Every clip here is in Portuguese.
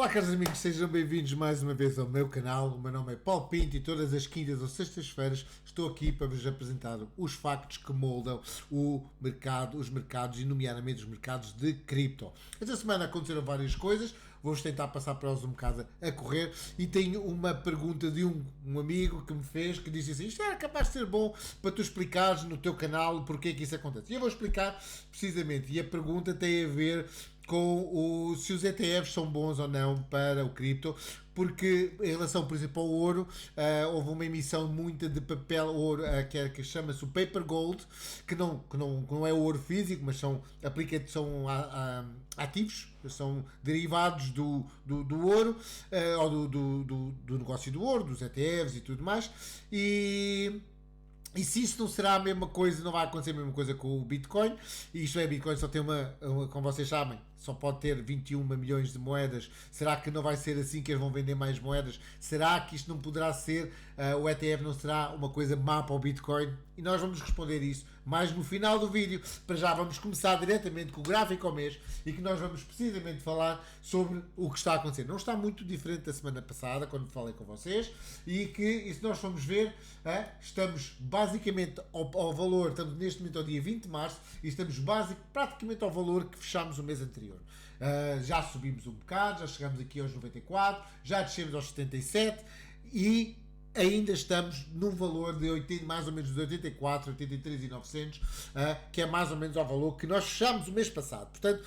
Olá, caros amigos, sejam bem-vindos mais uma vez ao meu canal. O meu nome é Paulo Pinto e todas as quintas ou sextas-feiras estou aqui para vos apresentar os factos que moldam o mercado, os mercados e nomeadamente os mercados de cripto. Esta semana aconteceram várias coisas, vou-vos tentar passar para elas um bocado a correr e tenho uma pergunta de um amigo que me fez, que disse assim: isto era capaz de ser bom para tu explicares no teu canal porque é que isso acontece. E eu vou explicar precisamente, e a pergunta tem a ver com se os ETFs são bons ou não para o cripto, porque em relação, por exemplo, ao ouro, houve uma emissão muita de papel ouro, que chama-se o Paper Gold, que não é ouro físico, mas são ativos, são derivados do ouro, ou do negócio do ouro, dos ETFs e tudo mais, e se isso não será a mesma coisa, não vai acontecer a mesma coisa com o Bitcoin. E isto é, Bitcoin só tem como vocês sabem, só pode ter 21 milhões de moedas. Será que não vai ser assim que eles vão vender mais moedas? Será que isto não poderá ser, o ETF não será uma coisa má para o Bitcoin? E nós vamos responder isso mais no final do vídeo. Para já vamos começar diretamente com o gráfico ao mês e que nós vamos precisamente falar sobre o que está a acontecer. Não está muito diferente da semana passada, quando falei com vocês, e se nós formos ver, estamos basicamente ao valor, estamos neste momento ao dia 20 de março e estamos praticamente ao valor que fechámos o mês anterior. Já subimos um bocado, já chegamos aqui aos 94, já descemos aos 77 e ainda estamos num valor de mais ou menos de 84, 83 e 900, que é mais ou menos ao valor que nós fechámos o mês passado. Portanto,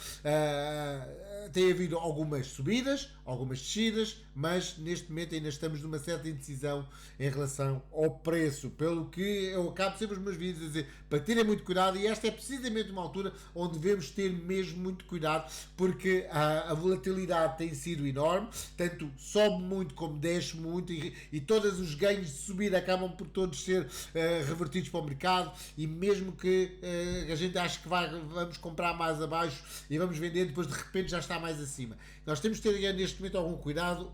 tem havido algumas subidas, algumas descidas, mas neste momento ainda estamos numa certa indecisão em relação ao preço, pelo que eu acabo sempre os meus vídeos a dizer para terem muito cuidado, e esta é precisamente uma altura onde devemos ter mesmo muito cuidado, porque a volatilidade tem sido enorme, tanto sobe muito como desce muito, e todos os ganhos de subida acabam por todos ser revertidos para o mercado, e mesmo que a gente ache que vamos comprar mais abaixo e vamos vender, depois de repente já está mais acima. Nós temos de ter neste momento algum cuidado.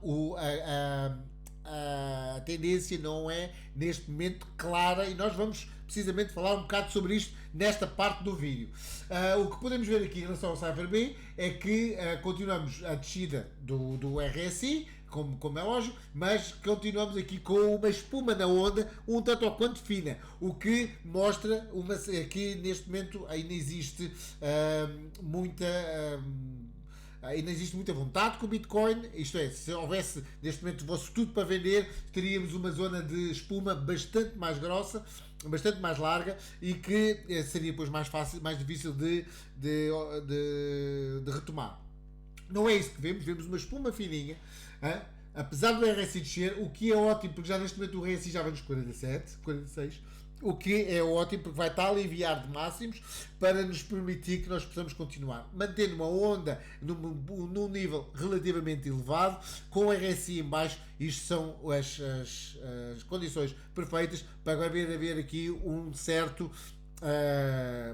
A tendência não é neste momento clara e nós vamos precisamente falar um bocado sobre isto nesta parte do vídeo. O que podemos ver aqui em relação ao CypherB é que continuamos a descida do RSI, como é lógico, mas continuamos aqui com uma espuma na onda um tanto ou quanto fina, o que mostra que neste momento ainda existe ainda existe muita vontade com o Bitcoin. Isto é, se houvesse neste momento fosse tudo para vender, teríamos uma zona de espuma bastante mais grossa, bastante mais larga, e que seria depois mais fácil, mais difícil de retomar. Não é isso que vemos uma espuma fininha, apesar do RSI descer, o que é ótimo, porque já neste momento o RSI já vai nos 47, 46, o que é ótimo porque vai estar a aliviar de máximos para nos permitir que nós possamos continuar mantendo uma onda num nível relativamente elevado, com o RSI em baixo. Isto são as condições perfeitas para haver aqui um certo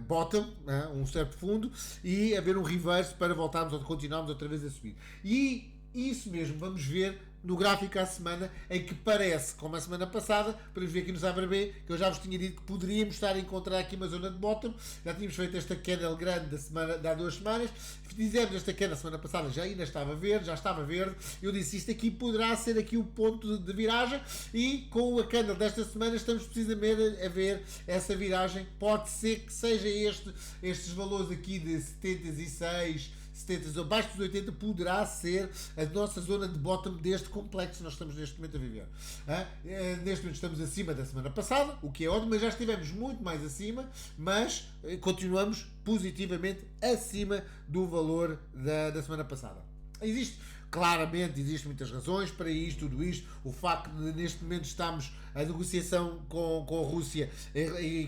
bottom, um certo fundo, e haver um reverse para continuarmos outra vez a subir. E isso mesmo vamos ver no gráfico à semana, em que parece, como a semana passada, podemos ver aqui no CypherB, que eu já vos tinha dito que poderíamos estar a encontrar aqui uma zona de bottom. Já tínhamos feito esta candle grande de há 2 semanas, fizemos esta candle a semana passada, já estava verde, eu disse, isto aqui poderá ser aqui o ponto de viragem, e com a candle desta semana estamos precisamente a ver essa viragem. Pode ser que seja estes valores aqui de 76, 70, abaixo dos 80, poderá ser a nossa zona de bottom deste complexo que nós estamos neste momento a viver. Neste momento estamos acima da semana passada, o que é ótimo, mas já estivemos muito mais acima, mas continuamos positivamente acima do valor da semana passada. Existem muitas razões para tudo isto. O facto de neste momento estamos a negociação com a Rússia e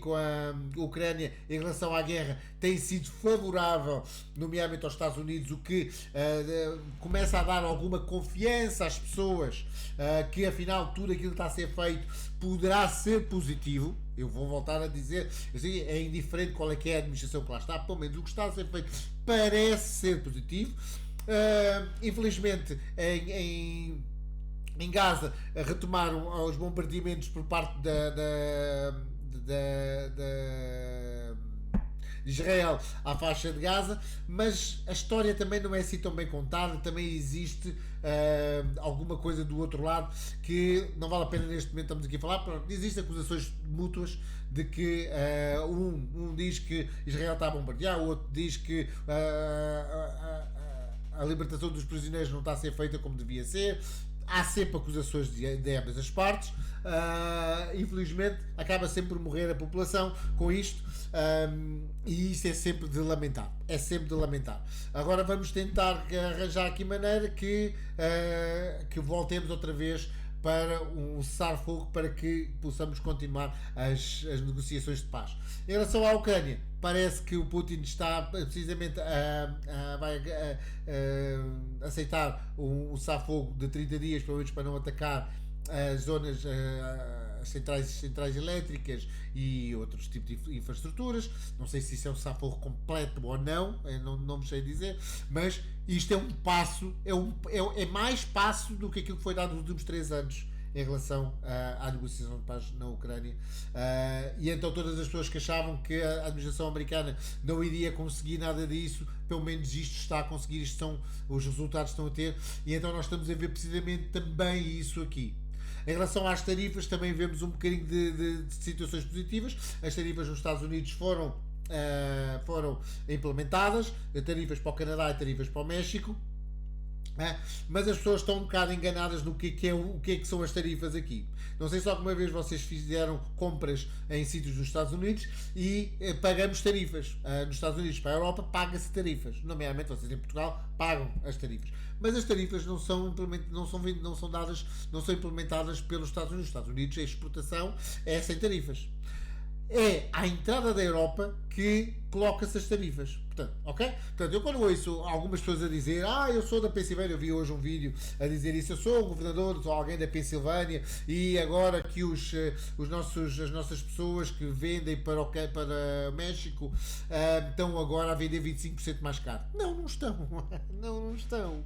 com a Ucrânia em relação à guerra tem sido favorável, nomeadamente aos Estados Unidos, o que começa a dar alguma confiança às pessoas que afinal tudo aquilo que está a ser feito poderá ser positivo. Eu vou voltar a dizer, assim, é indiferente qual é que é a administração que lá está, pelo menos o que está a ser feito parece ser positivo. Infelizmente em Gaza retomaram os bombardeamentos por parte Israel à faixa de Gaza, mas a história também não é assim tão bem contada, também existe alguma coisa do outro lado que não vale a pena neste momento estamos aqui a falar. Pronto, existem acusações mútuas de que um diz que Israel está a bombardear, o outro diz que a libertação dos prisioneiros não está a ser feita como devia ser. Há sempre acusações de ambas as partes. Infelizmente acaba sempre por morrer a população com isto, e isso é sempre de lamentar. É sempre de lamentar. Agora vamos tentar arranjar aqui maneira que voltemos outra vez para um cessar-fogo, para que possamos continuar as negociações de paz. Em relação à Ucrânia, parece que o Putin está precisamente vai aceitar um cessar-fogo de 30 dias, pelo menos para não atacar as zonas, as centrais elétricas e outros tipos de infraestruturas. Não sei se isso é um cessar-fogo completo ou não, não me sei dizer, mas isto é um passo, é mais passo do que aquilo que foi dado nos últimos 3 anos em relação à negociação de paz na Ucrânia. E então todas as pessoas que achavam que a administração americana não iria conseguir nada disso, pelo menos isto está a conseguir, os resultados estão a ter, e então nós estamos a ver precisamente também isso aqui. Em relação às tarifas, também vemos um bocadinho de situações positivas. As tarifas nos Estados Unidos foram implementadas, tarifas para o Canadá e tarifas para o México. Mas as pessoas estão um bocado enganadas no que é que são as tarifas aqui. Não sei se alguma vez vocês fizeram compras em sítios nos Estados Unidos e pagamos tarifas. Nos Estados Unidos para a Europa paga-se tarifas. Nomeadamente vocês em Portugal pagam as tarifas. Mas as tarifas não são implementadas pelos Estados Unidos. Nos Estados Unidos a exportação é sem tarifas. É à entrada da Europa que coloca-se as tarifas. Portanto, ok? Portanto, eu quando ouço algumas pessoas a dizer eu sou da Pensilvânia, eu vi hoje um vídeo a dizer isso, eu sou o governador, sou alguém da Pensilvânia e agora que as nossas pessoas que vendem para o México estão agora a vender 25% mais caro. Não estão. Não estão.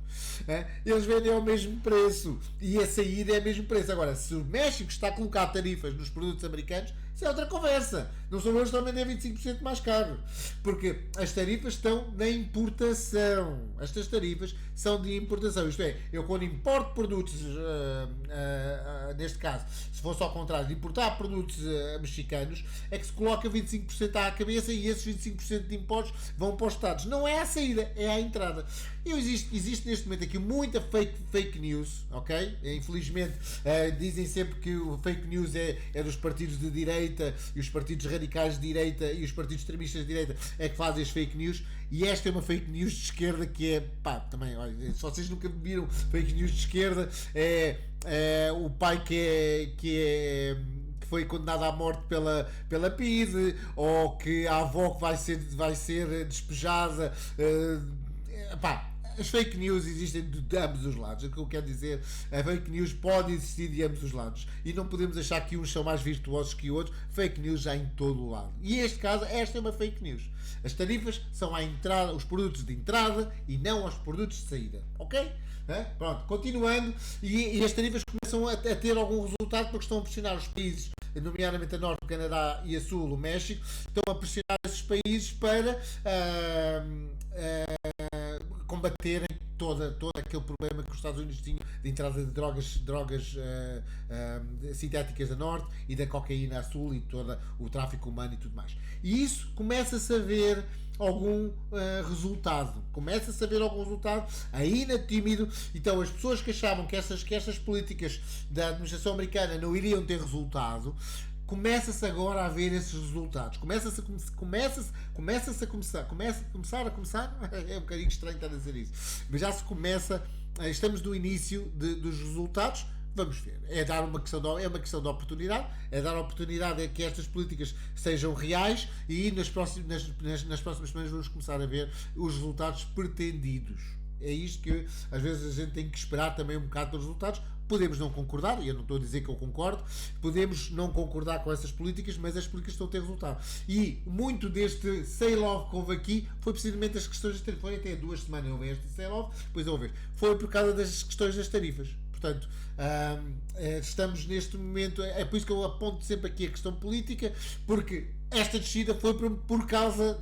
Eles vendem ao mesmo preço e a saída é o mesmo preço. Agora, se o México está a colocar tarifas nos produtos americanos, isso é outra conversa. Não são eles que estão a vender 25% mais caro. Porque as tarifas estão na importação. Estas tarifas são de importação. Isto é, eu quando importo produtos, neste caso, se fosse ao contrário, de importar produtos mexicanos, é que se coloca 25% à cabeça e esses 25% de impostos vão para os Estados. Não é à saída, é à entrada. E existe neste momento aqui muita fake news, ok? Infelizmente, dizem sempre que o fake news é dos partidos de direita e os partidos radicais de direita e os partidos extremistas de direita é que fazem as fake news, e esta é uma fake news de esquerda que é, também, olha, se vocês nunca viram fake news de esquerda, o pai que foi condenado à morte pela PIDE, ou que a avó que vai ser despejada, as fake news existem de ambos os lados. O que eu quero dizer, a fake news pode existir de ambos os lados e não podemos achar que uns são mais virtuosos que outros. Fake news já em todo o lado, e neste caso esta é uma fake news. As tarifas são à entrada, os produtos de entrada e não aos produtos de saída, ok? Pronto, continuando, e as tarifas começam a ter algum resultado porque estão a pressionar os países, nomeadamente a Norte, o Canadá, e a Sul, o México, estão a pressionar esses países para combaterem todo aquele problema que os Estados Unidos tinham de entrada de drogas sintéticas da Norte e da cocaína a Sul e todo o tráfico humano e tudo mais. E isso começa-se a ver algum resultado. Começa-se a ver algum resultado, ainda tímido. Então as pessoas que achavam que estas políticas da administração americana não iriam ter resultado, começa-se agora a ver esses resultados. Começa a começar. É um bocadinho estranho estar a dizer isso. Mas já se começa. Estamos no início dos resultados. Vamos ver. É uma questão de oportunidade. É dar a oportunidade a que estas políticas sejam reais e nas próximas semanas vamos começar a ver os resultados pretendidos. É isto que às vezes a gente tem que esperar também um bocado pelos resultados. Podemos não concordar, e eu não estou a dizer que eu concordo, podemos não concordar com essas políticas, mas as políticas estão a ter resultado. E muito deste sell-off que houve aqui foi precisamente as questões das tarifas. Foi até 2 semanas houve este sell-off, depois houve. Foi por causa das questões das tarifas. Portanto, estamos neste momento, é por isso que eu aponto sempre aqui a questão política, porque esta descida foi por causa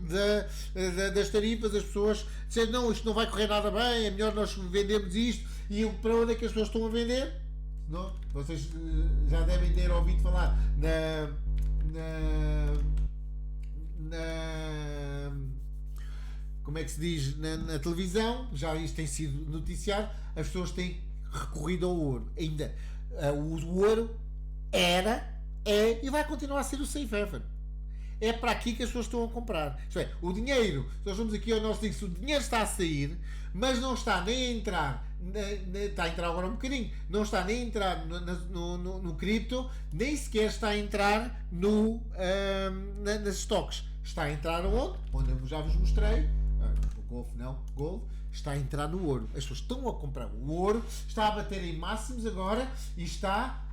das tarifas, as pessoas disseram, não, isto não vai correr nada bem, é melhor nós vendermos isto, e para onde é que as pessoas estão a vender? Não? Vocês já devem ter ouvido falar como é que se diz, na televisão, já isto tem sido noticiado, as pessoas têm recorrido ao ouro. Ainda, o ouro é e vai continuar a ser o safe haven. É para aqui que as pessoas estão a comprar. Isto é, o dinheiro, nós vamos aqui ao nosso disse, o dinheiro está a sair, mas não está nem a entrar, está a entrar agora um bocadinho, não está nem a entrar no cripto, nem sequer está a entrar nas stocks. Está a entrar onde? Onde eu já vos mostrei, Gold, está a entrar no ouro. As pessoas estão a comprar o ouro, está a bater em máximos agora e está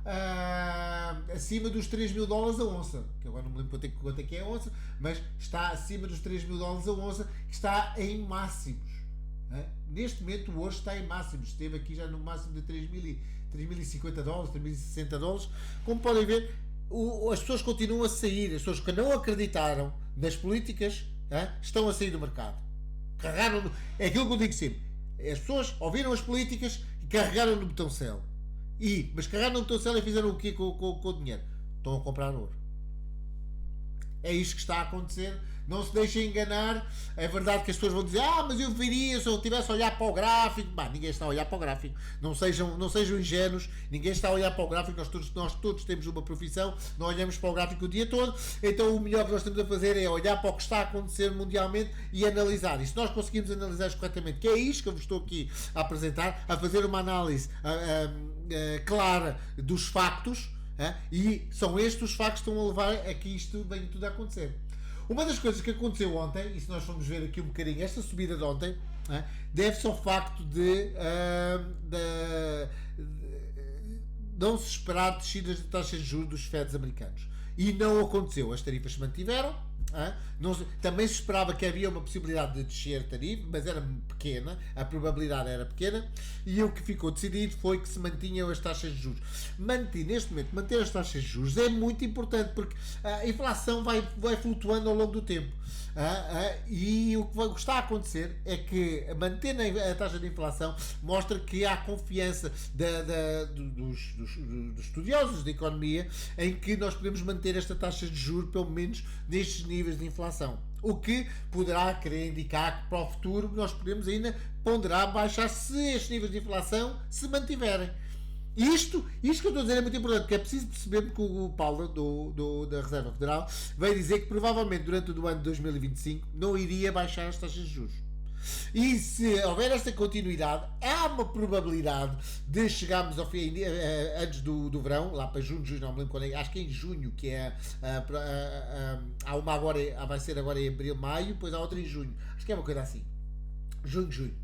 acima dos 3 mil dólares a onça, que agora não me lembro quanto é que é a onça, mas está acima dos 3 mil dólares a onça, que está em máximos. Neste momento o ouro está em máximos, esteve aqui já no máximo de 3.050 dólares, 3.060 dólares. Como podem ver, as pessoas continuam a sair, as pessoas que não acreditaram nas políticas estão a sair do mercado. Carregaram, é aquilo que eu digo sempre, as pessoas ouviram as políticas e carregaram no botão sell. Mas carregaram no botão sell e fizeram o quê com o dinheiro? Estão a comprar ouro. É isto que está a acontecer. Não se deixem enganar. É verdade que as pessoas vão dizer, mas eu viria se eu estivesse a olhar para o gráfico. Ninguém está a olhar para o gráfico. Não sejam ingênuos. Ninguém está a olhar para o gráfico. Nós todos temos uma profissão. Não olhamos para o gráfico o dia todo. Então o melhor que nós temos a fazer é olhar para o que está a acontecer mundialmente e analisar. E se nós conseguimos analisar corretamente, que é isto que eu vos estou aqui a apresentar, a fazer uma análise clara dos factos, e são estes os factos que estão a levar a que isto venha tudo a acontecer. Uma das coisas que aconteceu ontem, e se nós formos ver aqui um bocadinho esta subida de ontem, deve-se ao facto de não se esperar descidas de taxas de juros dos FEDs americanos. E não aconteceu. As tarifas se mantiveram. Também se esperava que havia uma possibilidade de descer a tarifa, mas era pequena, a probabilidade era pequena, e o que ficou decidido foi que se mantinham as taxas de juros. Neste momento, manter as taxas de juros é muito importante, porque a inflação vai flutuando ao longo do tempo. E o que está a acontecer é que manter a taxa de inflação mostra que há confiança dos estudiosos de economia em que nós podemos manter esta taxa de juros pelo menos nestes níveis de inflação, o que poderá querer indicar que para o futuro nós podemos ainda ponderar baixar se estes níveis de inflação se mantiverem. Isto que eu estou a dizer é muito importante, porque é preciso perceber que o Powell da Reserva Federal veio dizer que provavelmente durante o ano de 2025 não iria baixar as taxas de juros. E se houver esta continuidade, há uma probabilidade de chegarmos ao fim, antes do verão, lá para junho, não me lembro quando é, acho que é em junho, que é há uma agora, vai ser agora em abril, maio, depois há outra em junho, acho que é uma coisa assim, junho,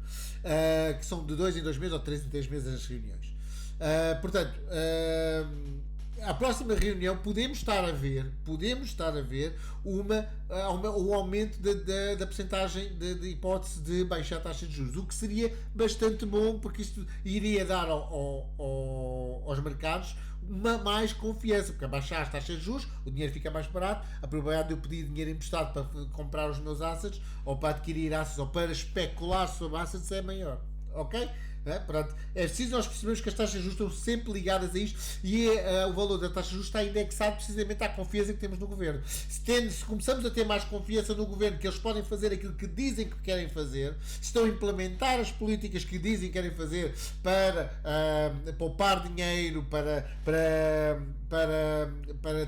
que são de 2 em 2 meses ou 3 em 3 meses as reuniões. Portanto, a próxima reunião podemos estar a ver um aumento da percentagem de hipótese de baixar a taxa de juros, o que seria bastante bom, porque isto iria dar aos mercados mais confiança, porque a baixar as taxas de juros, o dinheiro fica mais barato, a probabilidade de eu pedir dinheiro emprestado para comprar os meus assets, ou para adquirir assets, ou para especular sobre assets é maior, ok? Pronto. É preciso nós percebermos que as taxas de juros estão sempre ligadas a isto, e o valor da taxa de juros está indexado precisamente à confiança que temos no governo. Se começamos a ter mais confiança no governo, que eles podem fazer aquilo que dizem que querem fazer, se estão a implementar as políticas que dizem que querem fazer para poupar dinheiro, para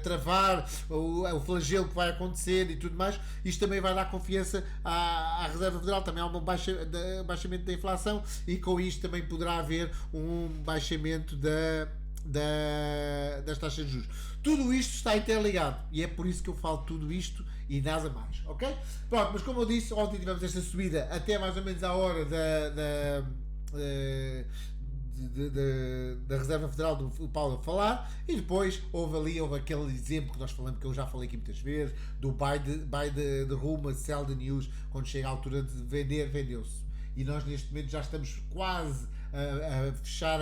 travar o flagelo que vai acontecer e tudo mais, isto também vai dar confiança à Reserva Federal. Também há um baixamento da inflação, e com isto também poderá haver um baixamento das taxas de juros. Tudo isto está interligado, e é por isso que eu falo tudo isto e nada mais, ok? Pronto, mas como eu disse, ontem tivemos esta subida até mais ou menos à hora da Reserva Federal do Paulo a falar, e depois houve aquele exemplo que nós falamos, que eu já falei aqui muitas vezes, do buy the rumor, sell the news. Quando chega a altura de vender, vendeu-se. E nós neste momento já estamos quase a fechar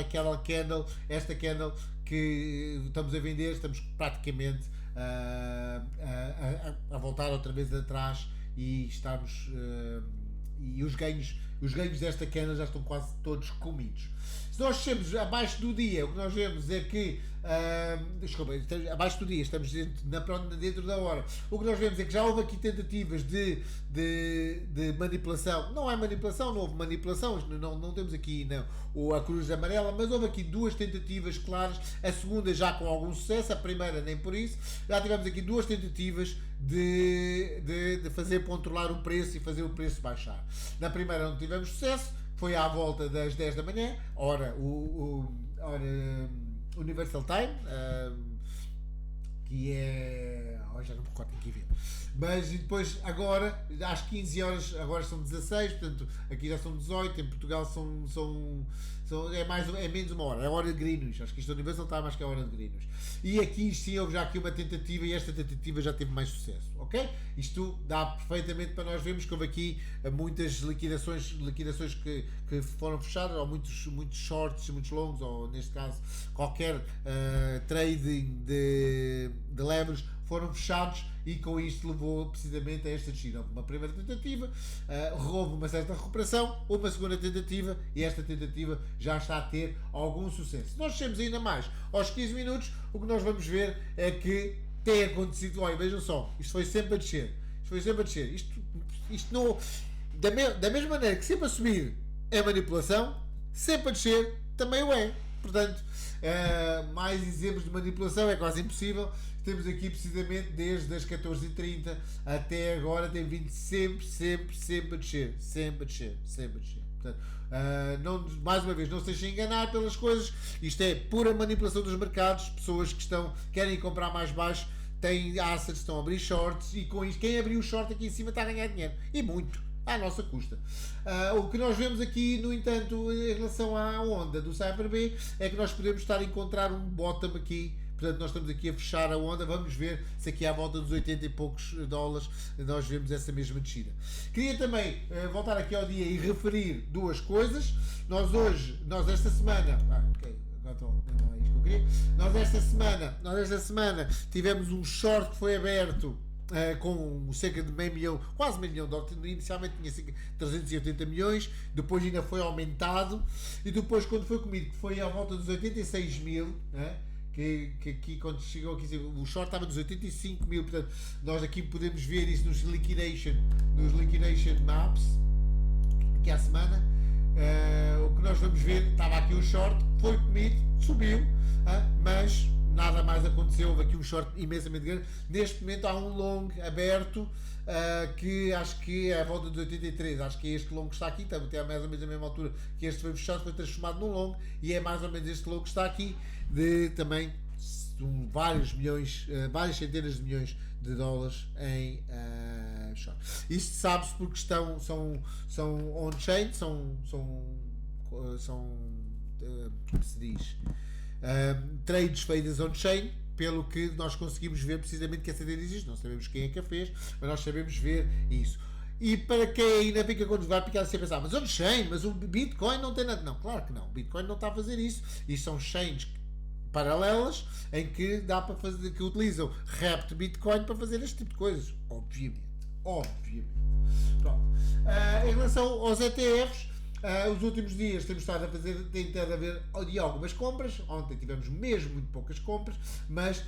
esta candle que estamos a vender, estamos praticamente a voltar outra vez atrás e estarmos e os ganhos desta queda já estão quase todos comidos. Se nós descemos abaixo do dia, o que nós vemos é que abaixo do dia, estamos dentro da hora. O que nós vemos é que já houve aqui tentativas de manipulação. Não é manipulação, não houve manipulação, não temos aqui a cruz amarela, mas houve aqui duas tentativas claras, a segunda já com algum sucesso, a primeira nem por isso. Já tivemos aqui duas tentativas de fazer controlar o preço e fazer o preço baixar. Na primeira não tivemos sucesso, foi à volta das 10 da manhã, hora Universal Time, que é... já não me recordo, tem que ir ver. Mas depois, agora, às 15 horas, agora são 16, portanto, aqui já são 18, em Portugal é menos uma hora, é a hora de Greenwich, acho que isto é Universal Time, acho que é a hora de Greenwich. E aqui sim houve já aqui uma tentativa e esta tentativa já teve mais sucesso, ok? Isto dá perfeitamente para nós vermos que houve aqui muitas liquidações que foram fechadas, ou muitos shorts, muitos longos, ou neste caso qualquer trading de leverage foram fechados e com isto levou precisamente a esta descida. Uma primeira tentativa, houve uma certa recuperação, uma segunda tentativa e esta tentativa já está a ter algum sucesso. Se nós descemos ainda mais aos 15 minutos, o que nós vamos ver é que tem acontecido, olha, vejam só, isto foi sempre a descer, isto não, da mesma maneira que sempre a subir é manipulação, sempre a descer também o é. Portanto, mais exemplos de manipulação é quase impossível. Temos aqui precisamente desde as 14h30 até agora tem vindo sempre a descer. Portanto, mais uma vez, não se deixem enganar pelas coisas. Isto é pura manipulação dos mercados. Pessoas que querem comprar mais baixo, têm assets, estão a abrir shorts e com isto, quem abriu o short aqui em cima está a ganhar dinheiro. E muito. À nossa custa. O que nós vemos aqui, no entanto, em relação à onda do Cyber B, é que nós podemos estar a encontrar um bottom aqui. Portanto, nós estamos aqui a fechar a onda. Vamos ver se aqui à volta dos 80 e poucos dólares nós vemos essa mesma descida. Queria também voltar aqui ao dia e referir duas coisas. Nós esta semana... Nós esta semana tivemos um short que foi aberto com cerca de meio milhão, quase meio milhão de dólares. Inicialmente tinha cerca de 380 milhões, depois ainda foi aumentado e depois quando foi comido, que foi à volta dos 86 mil, que aqui quando chegou aqui o short estava nos 85 mil, portanto nós aqui podemos ver isso nos liquidation maps aqui à semana. O que nós vamos ver, estava aqui o short, foi comido, subiu, mas nada mais aconteceu. Houve aqui um short imensamente grande. Neste momento há um long aberto que acho que é à volta de 83. Acho que é este long que está aqui, até mais ou menos a mesma altura que este foi fechado, foi transformado num long e é mais ou menos este long que está aqui, de também vários centenas de milhões de dólares em short. Isto sabe-se porque são on-chain, como se diz, trades feitas on-chain, pelo que nós conseguimos ver precisamente que essa data existe. Não sabemos quem é que a fez, mas nós sabemos ver isso. E para quem ainda fica quando vai ficar assim a pensar, mas on-chain, mas o Bitcoin não tem nada. Não, claro que não. O Bitcoin não está a fazer isso. Isto são chains paralelas em que dá para fazer, que utilizam wrapped Bitcoin para fazer este tipo de coisas. Obviamente. Pronto. Em relação aos ETFs, os últimos dias temos estado tentado a ver algumas compras. Ontem tivemos mesmo muito poucas compras, mas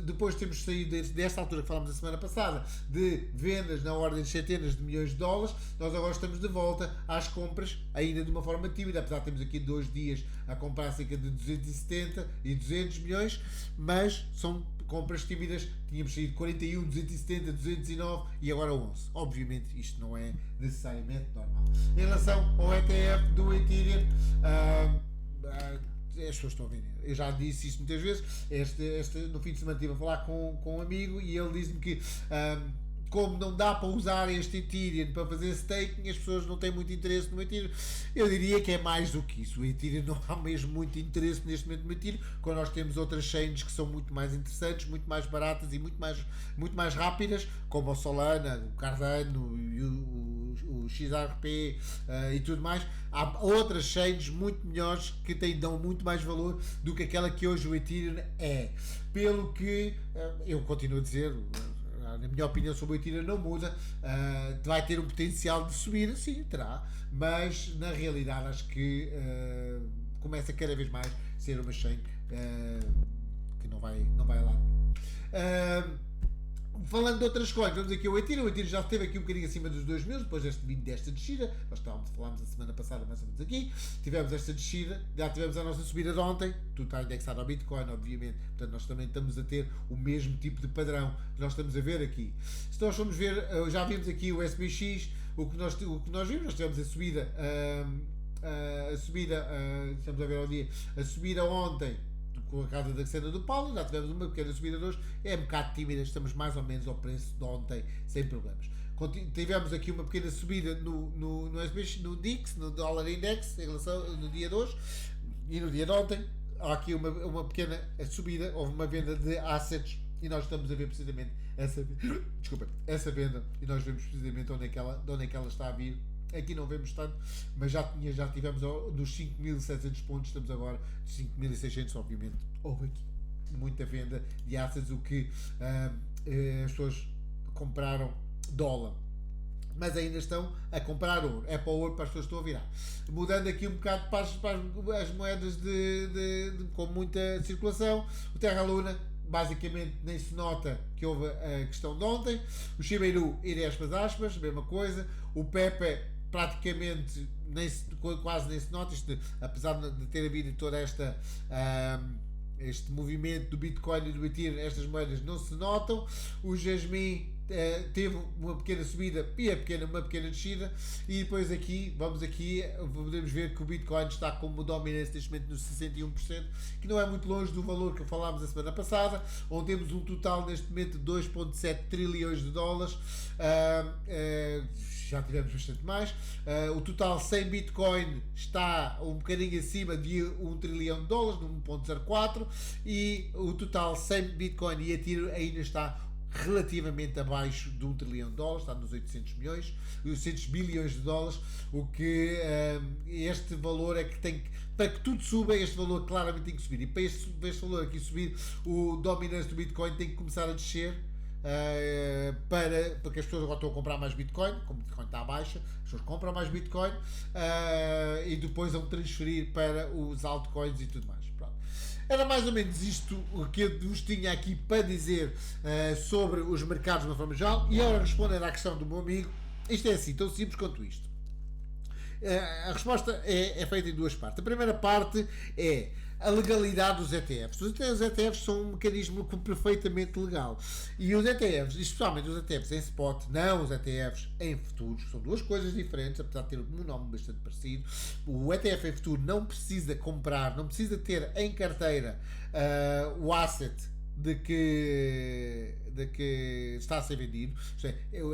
depois temos saído desta altura que falámos a semana passada, de vendas na ordem de centenas de milhões de dólares. Nós agora estamos de volta às compras, ainda de uma forma tímida, apesar de termos aqui 2 dias a comprar cerca de 270 e 200 milhões, mas são compras tímidas. Tínhamos saído 41, 270, 209 e agora 11. Obviamente isto não é necessariamente normal. Em relação ao ETF do Ethereum, as pessoas estão a vender. Eu já disse isto muitas vezes. No fim de semana estive a falar com um amigo e ele disse-me que como não dá para usar este Ethereum para fazer staking, as pessoas não têm muito interesse no Ethereum. Eu diria que é mais do que isso. O Ethereum não há mesmo muito interesse neste momento no Ethereum, quando nós temos outras chains que são muito mais interessantes, muito mais baratas e muito mais rápidas, como o Solana, o Cardano, o XRP e tudo mais. Há outras chains muito melhores que dão muito mais valor do que aquela que hoje o Ethereum é. Pelo que eu continuo a dizer, na minha opinião sobre o Ethereum não muda, vai ter um potencial de subir, sim, terá, mas na realidade acho que começa cada vez mais a ser uma chain que não vai lá. Falando de outras coisas, vamos aqui ao Ethereum. O Ethereum já esteve aqui um bocadinho acima dos 2.000 depois desta descida. Nós falámos a semana passada mais ou menos aqui. Tivemos esta descida, já tivemos a nossa subida de ontem. Tudo está indexado ao Bitcoin, obviamente. Portanto, nós também estamos a ter o mesmo tipo de padrão que nós estamos a ver aqui. Se nós formos ver, já vimos aqui o SBX, o que nós vimos, nós tivemos a subida, estamos a ver ao dia, a subida ontem, com a casa da cena do Paulo, já tivemos uma pequena subida de hoje, é um bocado tímida, estamos mais ou menos ao preço de ontem, sem problemas. Tivemos aqui uma pequena subida no SBX, no DIX, no Dollar Index, em relação no dia de hoje, e no dia de ontem, há aqui uma pequena subida, houve uma venda de assets, e nós estamos a ver precisamente essa venda, e nós vemos precisamente de onde é que ela está a vir. Aqui não vemos tanto, mas já tivemos nos 5.700 pontos, estamos agora nos 5.600, obviamente. Houve aqui muita venda de assets, o que as pessoas compraram dólar, mas ainda estão a comprar ouro. É para o ouro, para as pessoas que estão a virar. Mudando aqui um bocado para as moedas com muita circulação, o Terra Luna, basicamente nem se nota que houve a questão de ontem. O Shiba Inu, aspas, mesma coisa. O Pepe, praticamente quase nem se nota, apesar de ter havido toda este movimento do Bitcoin e do Ethereum, estas moedas não se notam. O Jasmine teve uma pequena subida e uma pequena descida, e depois podemos ver que o Bitcoin está como dominante neste momento nos 61%, que não é muito longe do valor que falámos a semana passada, onde temos um total neste momento de 2,7 trilhões de dólares. Já tivemos bastante mais. O total sem Bitcoin está um bocadinho acima de 1 trilhão de dólares, de 1,04, e o total sem Bitcoin e Ethereum ainda está relativamente abaixo de 1 trilhão de dólares, está nos 800 bilhões de dólares, o que este valor é que tem que, para que tudo suba, este valor claramente tem que subir, e para este valor aqui subir, o dominance do Bitcoin tem que começar a descer, porque as pessoas agora estão a comprar mais Bitcoin, como o Bitcoin está à baixa, as pessoas compram mais Bitcoin e depois vão transferir para os altcoins e tudo mais. Pronto. Era mais ou menos isto que eu vos tinha aqui para dizer sobre os mercados de uma forma geral, e agora responder à questão do meu amigo. Isto é assim, tão simples quanto isto. A resposta é feita em duas partes. A primeira parte é a legalidade dos ETFs. Os ETFs são um mecanismo perfeitamente legal. E os ETFs, especialmente os ETFs em spot, não os ETFs em futuros, são duas coisas diferentes, apesar de ter um nome bastante parecido. O ETF em futuro não precisa comprar, não precisa ter em carteira o asset de que está a ser vendido.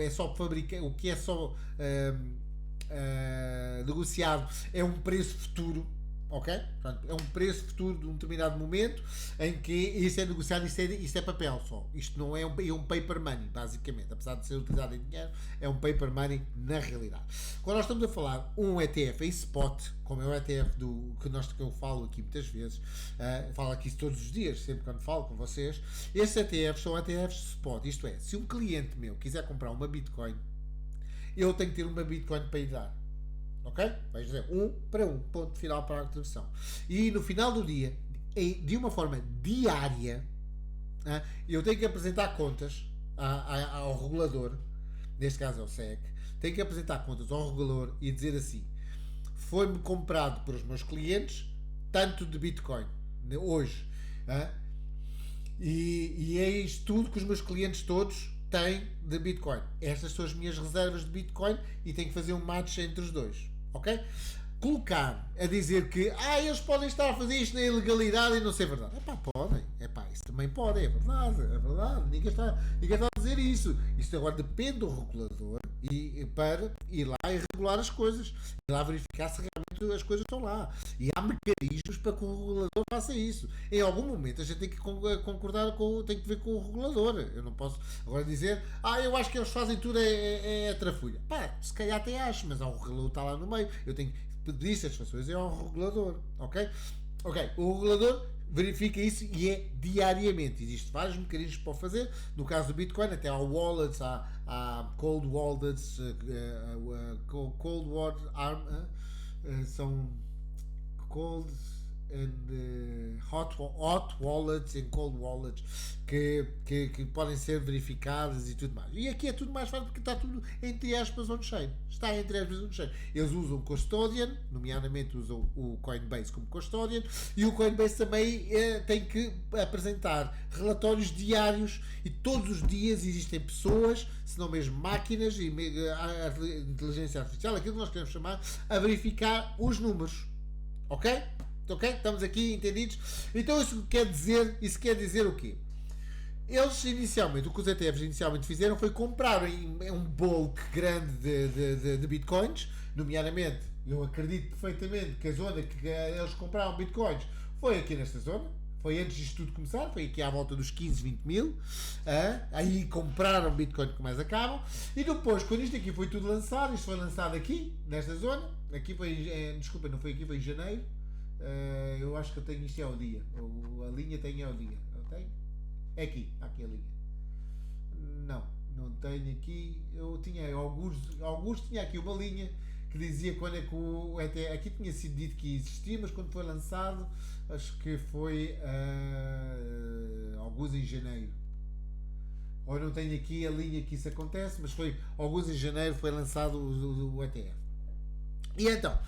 É só fabricar, o que é só negociado é um preço futuro, ok? Portanto, é um preço futuro de um determinado momento em que isso é negociado, isto é papel só. Isto não é um paper money, basicamente. Apesar de ser utilizado em dinheiro, é um paper money na realidade. Quando nós estamos a falar um ETF em spot, como é o ETF que eu falo aqui muitas vezes, falo aqui todos os dias, sempre quando falo com vocês, esses ETFs são ETFs de spot. Isto é, se um cliente meu quiser comprar uma Bitcoin, eu tenho que ter uma Bitcoin para lhe dar. Ok? Vais dizer 1 para 1, ponto final para a tradução. E no final do dia, de uma forma diária, eu tenho que apresentar contas ao regulador, neste caso é o SEC, tenho que apresentar contas ao regulador e dizer assim: foi-me comprado por os meus clientes tanto de Bitcoin hoje, e é isto tudo que os meus clientes todos têm de Bitcoin. Estas são as minhas reservas de Bitcoin e tenho que fazer um match entre os dois, ok? Colocar a dizer que eles podem estar a fazer isto na ilegalidade e não ser verdade. Podem. Epá, isso também pode, é verdade. Ninguém está a dizer isso. Isto agora depende do regulador para ir lá e regular as coisas. Ir lá verificar se realmente as coisas estão lá. E há mecanismos para que o regulador faça isso. Em algum momento a gente tem que concordar tem que ver com o regulador. Eu não posso agora dizer, eu acho que eles fazem tudo é trafulha. Pá, se calhar até acho, mas o regulador está lá no meio. Eu tenho que pedir satisfações ao regulador, ok? Ok, o regulador verifica isso e é diariamente. Existem vários mecanismos para o fazer. No caso do Bitcoin, até há wallets, há cold wallets, cold war arm, são cold and hot wallets e cold wallets que podem ser verificadas e tudo mais. E aqui é tudo mais fácil porque está tudo entre aspas on-chain. Está entre aspas on-chain. Eles usam custodian, nomeadamente usam o Coinbase como custodian, e o Coinbase também tem que apresentar relatórios diários e todos os dias existem pessoas, se não mesmo máquinas e a inteligência artificial, aquilo que nós queremos chamar, a verificar os números. Ok? Ok? Estamos aqui entendidos? Então isso quer dizer o quê? Eles inicialmente, o que os ETFs inicialmente fizeram foi comprar um bulk grande de bitcoins, nomeadamente, eu acredito perfeitamente que a zona que eles compraram bitcoins foi aqui nesta zona, foi antes disto tudo começar, foi aqui à volta dos 15, 20 mil, aí compraram bitcoin que mais acabam, e depois, quando isto aqui foi tudo lançado, isto foi lançado aqui, nesta zona, aqui foi, desculpa, não foi aqui, foi em janeiro, eu acho que eu tenho isto ao dia, a linha tem ao dia, eu tenho? É aqui a linha. Não tenho aqui. Eu tinha alguns tinha aqui uma linha que dizia quando é que o ETH. Aqui tinha sido dito que existia, mas quando foi lançado, acho que foi alguns em janeiro. Ou não tenho aqui a linha que isso acontece, mas foi alguns em janeiro foi lançado o ETF. E então,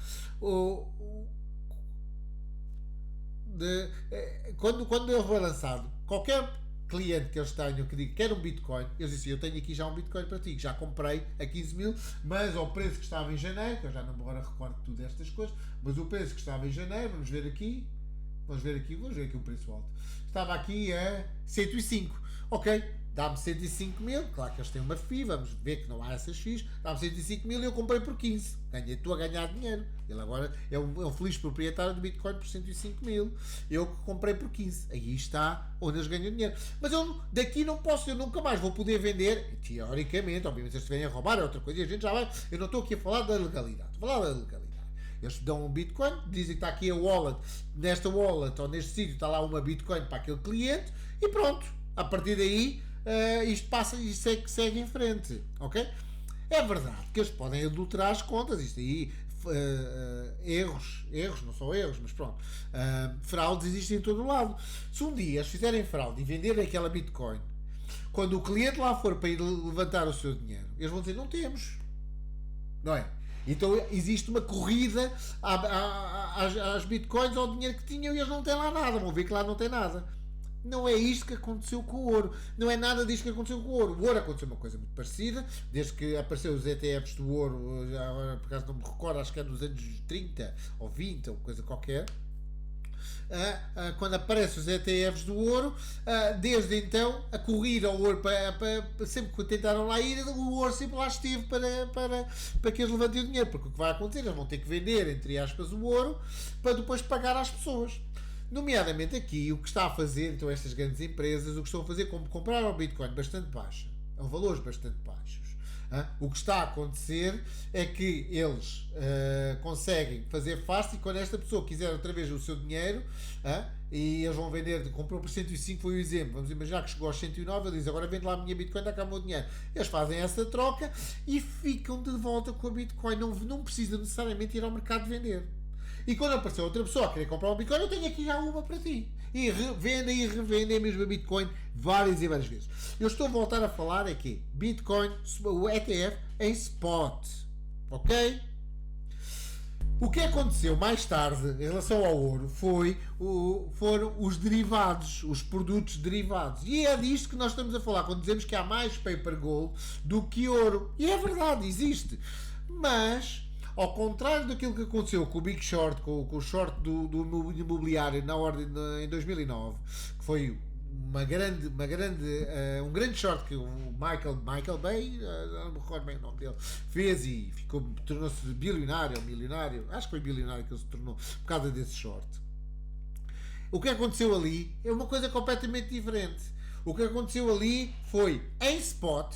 quando ele foi lançado, qualquer cliente que eles tenham que diga quer um Bitcoin, eles dizem, eu tenho aqui já um Bitcoin para ti, que já comprei a 15 mil, mas ao preço que estava em janeiro, que eu já não me recordo de tudo estas coisas, mas o preço que estava em janeiro, vamos ver aqui o preço alto, estava aqui a 105, ok, dá-me 105 mil, claro que eles têm uma FII, vamos ver que não há essas FIIs, dá-me 105 mil e eu comprei por 15, estou a ganhar dinheiro, ele agora é um feliz proprietário do Bitcoin por 105 mil, eu comprei por 15, aí está onde eles ganham dinheiro, mas eu daqui não posso, eu nunca mais vou poder vender, teoricamente, obviamente se eles estiverem a roubar é outra coisa, e a gente já vai, eu não estou aqui a falar da legalidade, estou a falar da legalidade. Eles dão um Bitcoin, dizem que está aqui a wallet, nesta wallet ou neste sítio está lá uma Bitcoin para aquele cliente e pronto, a partir daí isto passa e segue em frente, ok? É verdade que eles podem adulterar as contas, isto aí, erros, não são erros, mas pronto, fraudes existem em todo o lado. Se um dia eles fizerem fraude e venderem aquela Bitcoin, quando o cliente lá for para ir levantar o seu dinheiro, eles vão dizer, não temos, não é? Então existe uma corrida às bitcoins, ao dinheiro que tinham e eles não têm lá nada, vão ver que lá não tem nada. Não é isto que aconteceu com o ouro. Não é nada disto que aconteceu com o ouro. O ouro aconteceu uma coisa muito parecida, desde que apareceu os ETFs do ouro, já agora por acaso não me recordo, acho que é nos anos 30 ou 20 ou coisa qualquer. Quando aparecem os ETFs do ouro, desde então a corrida ao ouro sempre que tentaram lá ir, o ouro sempre lá esteve para que eles levantem o dinheiro, porque o que vai acontecer, eles vão ter que vender entre aspas o ouro para depois pagar às pessoas, nomeadamente aqui o que está a fazer, então estas grandes empresas o que estão a fazer, como comprar o Bitcoin bastante baixa, a valores bastante baixos. O que está a acontecer é que eles conseguem fazer fácil, e quando esta pessoa quiser outra vez o seu dinheiro, e eles vão vender, comprou por 105, foi o exemplo, vamos imaginar que chegou aos 109, ele diz, agora vende lá a minha Bitcoin, dá cá o meu dinheiro. Eles fazem essa troca e ficam de volta com a Bitcoin, não precisam necessariamente ir ao mercado vender. E quando apareceu outra pessoa a querer comprar um Bitcoin, eu tenho aqui já uma para ti. E vendem e revendem a mesma Bitcoin várias e várias vezes. Eu estou a voltar a falar aqui, Bitcoin, o ETF em spot. Ok? O que aconteceu mais tarde em relação ao ouro foram os derivados, os produtos derivados. E é disto que nós estamos a falar quando dizemos que há mais paper gold do que ouro. E é verdade, existe. Mas ao contrário daquilo que aconteceu com o Big Short, com o short do imobiliário na ordem em 2009, que foi um grande short que o Michael Bay, não me recordo bem o nome dele, fez e tornou-se bilionário ou milionário, acho que foi bilionário que ele se tornou por causa desse short. O que aconteceu ali é uma coisa completamente diferente. O que aconteceu ali foi em spot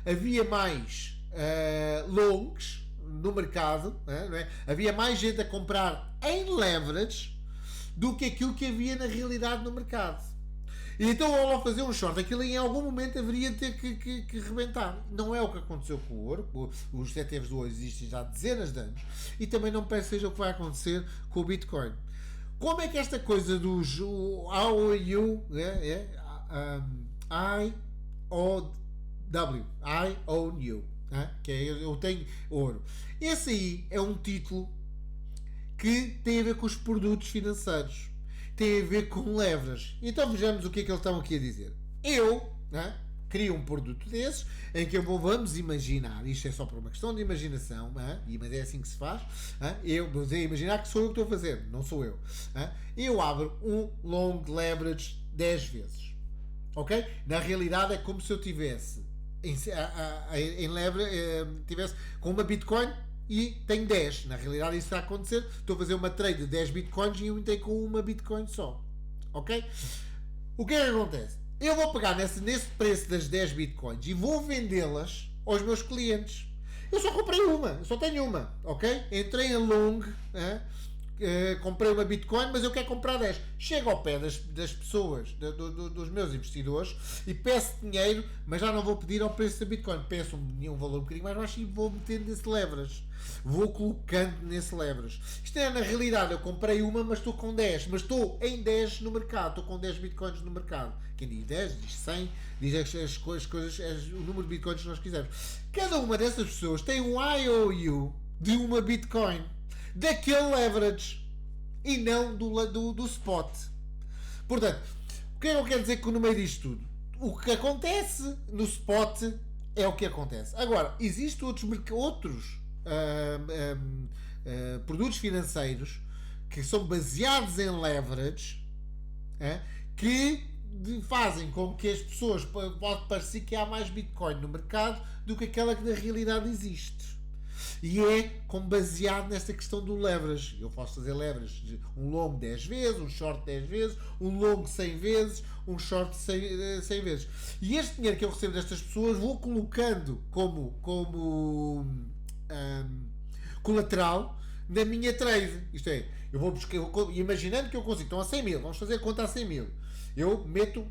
havia mais longs no mercado, não é? Havia mais gente a comprar em leverage do que aquilo que havia na realidade no mercado. E então, ao fazer um short, aquilo em algum momento haveria de ter que rebentar. Não é o que aconteceu com o ouro. Os ETFs do ouro existem já há dezenas de anos. E também não parece que seja o que vai acontecer com o Bitcoin. Como é que esta coisa dos IOU, I own you, que é eu tenho ouro. Esse aí é um título que tem a ver com os produtos financeiros, tem a ver com leverage. Então vejamos o que é que eles estão aqui a dizer. Eu crio um produto desses em que vamos imaginar, isto é só por uma questão de imaginação, mas é assim que se faz, eu vou imaginar que sou eu que estou a fazer, não sou eu. Eu abro um long leverage 10 vezes, ok? Na realidade é como se eu tivesse em leverage, tivesse com uma Bitcoin e tenho 10. Na realidade isso está a acontecer, estou a fazer uma trade de 10 Bitcoins e eu entrei com uma Bitcoin só, ok? O que é que acontece? Eu vou pegar nesse preço das 10 Bitcoins e vou vendê-las aos meus clientes. Eu só comprei uma, eu só tenho uma, ok? Entrei em long, comprei uma Bitcoin, mas eu quero comprar 10. Chego ao pé das pessoas, dos meus investidores, e peço dinheiro, mas já não vou pedir ao preço da Bitcoin. Peço um valor um bocadinho mais baixo e vou metendo nesse leverage. Vou colocando nesse leverage. Isto é, na realidade, eu comprei uma, mas estou com 10. Mas estou em 10 no mercado. Estou com 10 Bitcoins no mercado. Quem diz 10, diz 100, diz as coisas, o número de Bitcoins que nós quisermos. Cada uma dessas pessoas tem um IOU de uma Bitcoin. Daquele leverage e não do spot. Portanto, o que é que eu quero dizer no meio disto tudo? O que acontece no spot é o que acontece. Agora, existem outros produtos financeiros que são baseados em leverage, que fazem com que as pessoas pode parecer que há mais Bitcoin no mercado do que aquela que na realidade existe. E é baseado nesta questão do leverage. Eu posso fazer leverage de um long 10 vezes, um short 10 vezes, um long 100 vezes, um short 100 vezes. E este dinheiro que eu recebo destas pessoas vou colocando como colateral na minha trade. Isto é, eu vou buscar, imaginando que eu consigo, estão a 100 mil, vamos fazer a conta a 100 mil. Eu meto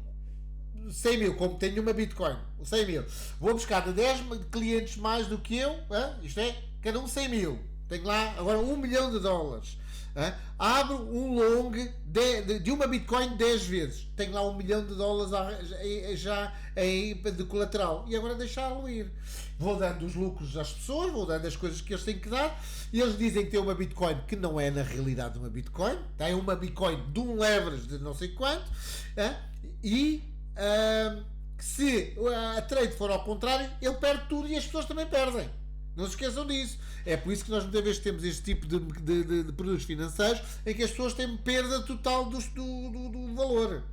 100 mil, como tenho uma Bitcoin, 100 mil. Vou buscar de 10 clientes mais do que eu, isto é, cada um 100 mil. Tenho lá agora $1 milhão. Abro um long de uma Bitcoin 10 vezes. Tenho lá $1 milhão já de colateral. E agora deixá-lo ir. Vou dando os lucros às pessoas, vou dando as coisas que eles têm que dar. E eles dizem que tem uma Bitcoin que não é na realidade uma Bitcoin. Tem uma Bitcoin de um leverage de não sei quanto. Se a trade for ao contrário, ele perde tudo e as pessoas também perdem. Não se esqueçam disso. É por isso que nós muitas vezes temos este tipo de produtos financeiros em que as pessoas têm perda total do valor.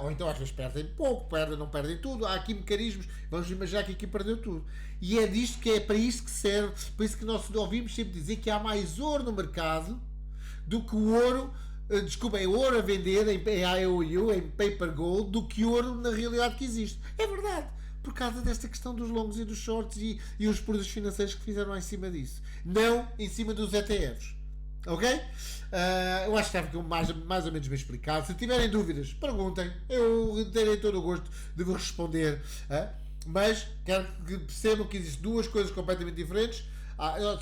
Ou então às vezes perdem pouco, não perdem tudo. Há aqui mecanismos, vamos imaginar que aqui perdeu tudo. E é disto que é para isso que serve, por isso que nós ouvimos sempre dizer que há mais ouro no mercado do que o ouro. É ouro a vender em IOU, em paper gold, do que ouro na realidade que existe. É verdade, por causa desta questão dos longos e dos shorts e os produtos financeiros que fizeram em cima disso. Não em cima dos ETFs. Ok? Eu acho que está mais ou menos bem explicado. Se tiverem dúvidas, perguntem. Eu terei todo o gosto de vos responder. Mas quero que percebam que existem duas coisas completamente diferentes.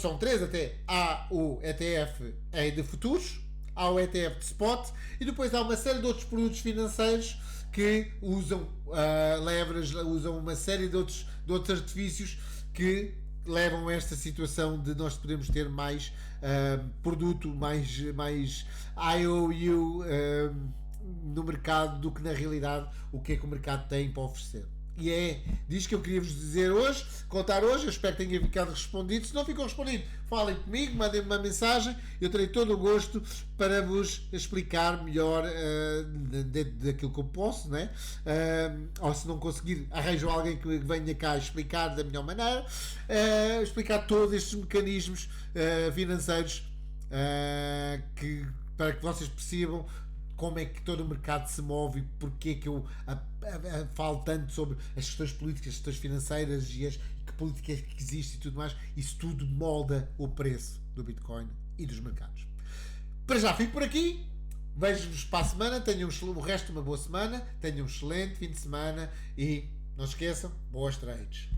São três até. Há o ETF de futuros, há o ETF de spot e depois há uma série de outros produtos financeiros que usam leverage, usam uma série de outros artifícios que levam a esta situação de nós podermos ter mais produto, mais IOU no mercado do que na realidade o que é que o mercado tem para oferecer. E é disto que eu queria vos dizer hoje, contar hoje. Eu espero que tenha ficado respondido. Se não ficou respondido, falem comigo, mandem-me uma mensagem. Eu terei todo o gosto para vos explicar melhor dentro daquilo que eu posso, né? Ou se não conseguir, arranjo alguém que venha cá explicar da melhor maneira, explicar todos estes mecanismos financeiros para que vocês percebam como é que todo o mercado se move e porque é que eu falo tanto sobre as questões políticas, as questões financeiras e que políticas que existem e tudo mais. Isso tudo molda o preço do Bitcoin e dos mercados. Para já fico por aqui. Vejo-vos para a semana. Tenham o resto de uma boa semana. Tenham um excelente fim de semana e não se esqueçam, boas trades.